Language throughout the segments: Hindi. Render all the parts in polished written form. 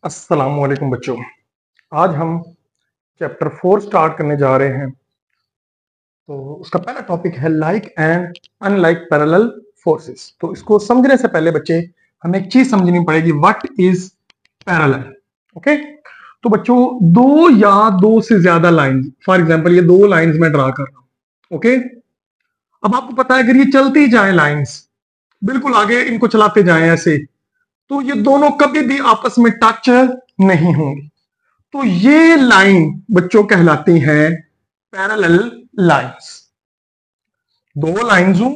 अस्सलाम वालेकुम बच्चों। आज हम चैप्टर 4 स्टार्ट करने जा रहे हैं। तो उसका पहला टॉपिक है like and unlike parallel forces. तो इसको समझने से पहले बच्चे हमें एक चीज समझनी पड़ेगी, व्हाट इज पैरेलल। ओके, तो बच्चों दो या दो से ज्यादा लाइन, फॉर एग्जांपल ये दो लाइंस में ड्रा कर रहा हूं। ओके, अब आपको पता है अगर ये चलती जाए लाइंस बिल्कुल आगे, इनको चलाते जाएं ऐसे, तो ये दोनों कभी भी आपस में टच नहीं होंगी। तो ये लाइन बच्चों कहलाती हैं पैरेलल लाइंस। दो लाइंस हूं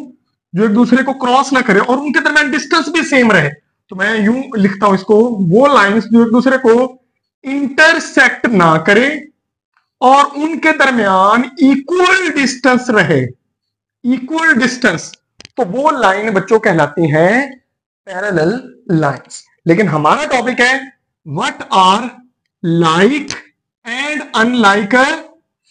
जो एक दूसरे को क्रॉस ना करे और उनके दरमियान डिस्टेंस भी सेम रहे, तो मैं यूं लिखता हूं इसको, वो लाइंस जो एक दूसरे को इंटरसेक्ट ना करे और उनके दरमियान इक्वल डिस्टेंस रहे, इक्वल डिस्टेंस, तो वो लाइन बच्चों कहलाती हैं पैरेलल लाइंस। लेकिन हमारा टॉपिक है what are like and unlike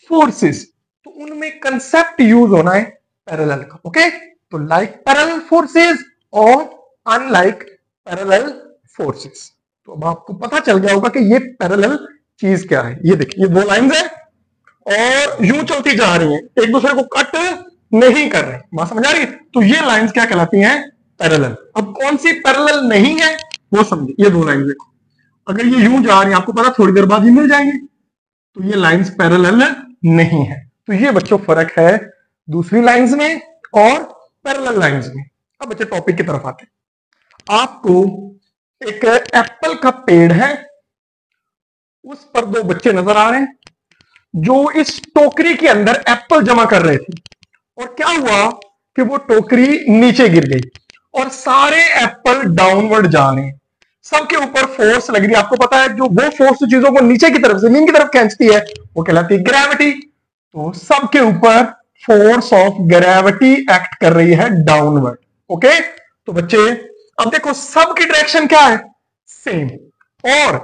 forces, तो उनमें कंसेप्ट यूज होना है पैरेलल का। ओके, तो लाइक पैरेलल फोर्सेस और अनलाइक पैरेलल फोर्सेस। तो अब आपको पता चल गया होगा कि ये पैरेलल चीज क्या है। ये देखिए, ये दो लाइंस है और यूं चलती जा रही हैं, एक दूसरे को कट नहीं कर रहे। बात समझ आ रही है? तो ये लाइंस क्या कहलाती हैं? पैरेलल। अब कौन सी पैरेलल नहीं है वो समझे। ये दो लाइंस देखो, अगर ये यूं जा रही है, आपको पता थोड़ी देर बाद ये मिल जाएंगे, तो ये लाइंस पैरेलल नहीं है। तो ये बच्चों फर्क है दूसरी लाइंस में और पैरेलल लाइंस में। अब बच्चे टॉपिक की तरफ आते हैं। आपको एक एप्पल का पेड़ है, उस पर दो बच्चे नजर आ रहे हैं जो इस टोकरी के अंदर एप्पल जमा कर रहे थे, और क्या हुआ कि वो टोकरी नीचे गिर गई और सारे एप्पल डाउनवर्ड जा रहे हैं। सबके ऊपर फोर्स लग रही है। आपको पता है जो वो फोर्स चीजों को नीचे की तरफ, जमीन की तरफ खींचती है, वो कहलाती है ग्रेविटी। तो सबके ऊपर फोर्स ऑफ ग्रेविटी एक्ट कर रही है डाउनवर्ड। ओके, तो बच्चे अब देखो सबकी डायरेक्शन क्या है? सेम, और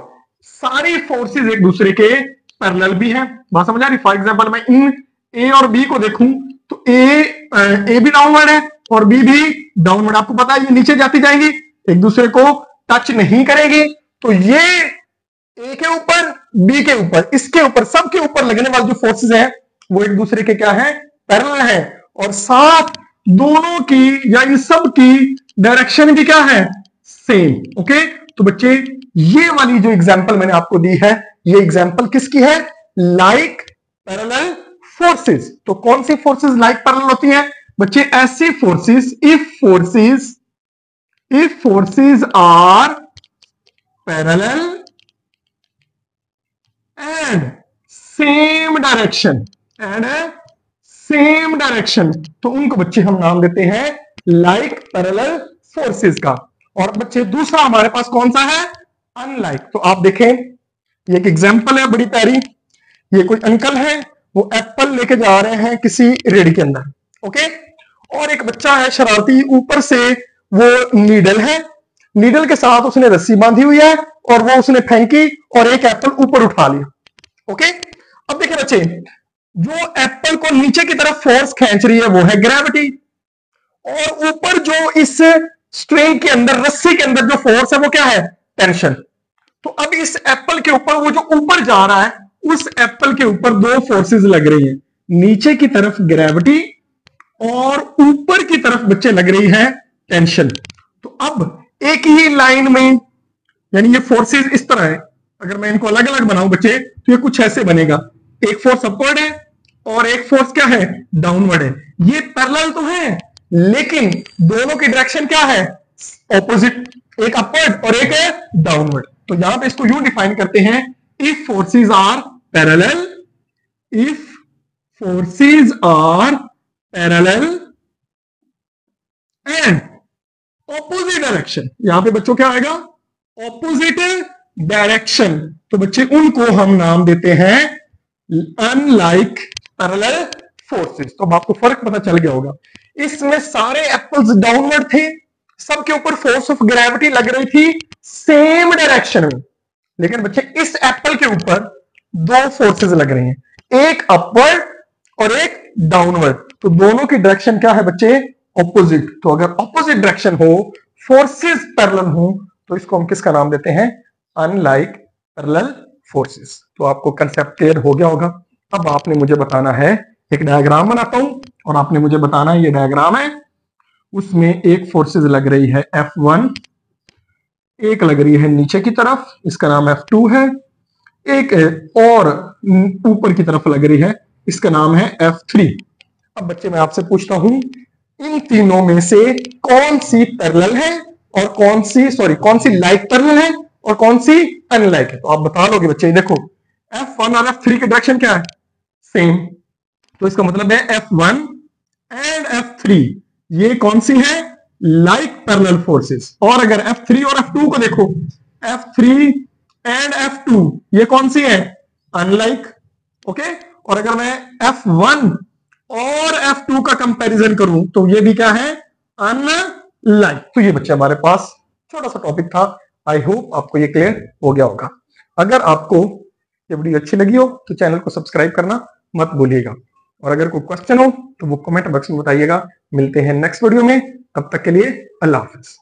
सारी फोर्सेस एक दूसरे के पैरेलल भी हैं। बात समझ आ रही? फॉर एग्जांपल मैं इन ए और बी को देखूं तो ए भी डाउनवर्ड है और बी भी डाउनवर्ड। आपको पता है ये नीचे जाती जाएंगी, एक दूसरे को टच नहीं करेगी। तो ये ए के ऊपर, बी के ऊपर, इसके ऊपर, सबके ऊपर लगने वाले जो फोर्सेस हैं वो एक दूसरे के क्या है? पैरेलल है। और साथ दोनों की या इन सब की डायरेक्शन भी क्या है? सेम। ओके, तो बच्चे ये वाली जो एग्जांपल मैंने आपको दी है, ये एग्जांपल किसकी है? Like parallel forces. तो कौन सी फोर्सेस लाइक पैरेलल होती हैं बच्चे? ऐसी forces, if forces are parallel and same direction, तो उनको बच्चे हम नाम देते हैं लाइक पैरेलल फोर्सेस का। और बच्चे दूसरा हमारे पास कौन सा है? अनलाइक। तो आप देखें, ये एक एग्जांपल है बड़ी प्यारी। ये कोई अंकल है, वो एप्पल लेके जा रहे हैं किसी रेडी के अंदर। ओके, और एक बच्चा है शरारती, ऊपर से वो नीडल है, नीडल के साथ उसने रस्सी बांधी हुई है और वो उसने फेंकी और एक एप्पल ऊपर उठा लिया। ओके, अब देखिए बच्चे, जो एप्पल को नीचे की तरफ फोर्स खींच रही है वो है ग्रेविटी, और ऊपर जो इस स्ट्रिंग के अंदर, रस्सी के अंदर जो फोर्स है वो क्या है? टेंशन। तो अब इस एप्पल के ऊपर, वो जो ऊपर जा रहा है, उस एप्पल के ऊपर दो फोर्सेस लग रही हैं, नीचे की तरफ ग्रेविटी और ऊपर की तरफ बच्चे लग रही है टेंशन। तो अब एक ही लाइन में, यानी ये फोर्सेस इस तरह है, अगर मैं इनको अलग अलग बनाऊं बच्चे तो ये कुछ ऐसे बनेगा। एक फोर्स अपवर्ड है और एक फोर्स क्या है? डाउनवर्ड है। ये पैरेलल तो है लेकिन दोनों की डायरेक्शन क्या है? ऑपोजिट, एक अपवर्ड और एक है डाउनवर्ड। तो यहां पे इसको यूं डिफाइन करते हैं, if forces are parallel, if forces are parallel and opposite direction. यहां पे बच्चों क्या आएगा? Opposite direction. तो बच्चे उनको हम नाम देते हैं अनलाइक पैरेलल फोर्सेस। तो अब आपको फर्क पता चल गया होगा। इसमें सारे एप्पल्स डाउनवर्ड थे, सबके ऊपर फोर्स ऑफ ग्रेविटी लग रही थी सेम डायरेक्शन में, लेकिन बच्चे इस एप्पल के ऊपर दो फोर्सेस लग रही हैं, एक अपवर्ड और एक डाउनवर्ड। तो दोनों की डायरेक्शन क्या है बच्चे? ऑपोजिट। तो अगर ऑपोजिट डायरेक्शन हो, फोर्सेस पैरेलल हो, तो इसको हम किसका नाम देते हैं? Unlike parallel forces. तो आपको कंसेप्ट क्लियर हो गया होगा। अब आपने मुझे बताना है, एक डायग्राम बनाता हूं और आपने मुझे बताना है ये डायग्राम है, उसमें एक फोर्सेस लग रही है F1, एक लग रही है नीचे की तरफ, इसका नाम F2 है, एक और ऊपर की तरफ लग रही है, इसका नाम है F3। अब बच्चे मैं आपसे पूछता हूं, इन तीनों में से कौन सी पैरेलल है और कौन सी लाइक पैरेलल है और कौन सी अनलाइक है? तो आप बता लोगे बच्चे। देखो F1 और F3 के डायरेक्शन क्या है? सेम। तो इसका मतलब है F1 एंड F3 ये कौन सी है? Like parallel forces. और अगर F3 और F2 को देखो, F3 एंड F2 ये कौन सी है? अनलाइक। ओके। और अगर मैं F1 और F2 का कंपैरिजन करूं तो ये भी क्या है? अनलाइक। तो ये बच्चे हमारे पास छोटा सा टॉपिक था। आई होप आपको ये क्लियर हो गया होगा। अगर आपको ये वीडियो अच्छी लगी हो तो चैनल को सब्सक्राइब करना मत भूलिएगा, और अगर कोई क्वेश्चन हो तो वो कमेंट बॉक्स में बताइएगा। मिलते हैं नेक्स्ट वीडियो में, तब तक के लिए अल्लाह हाफिज।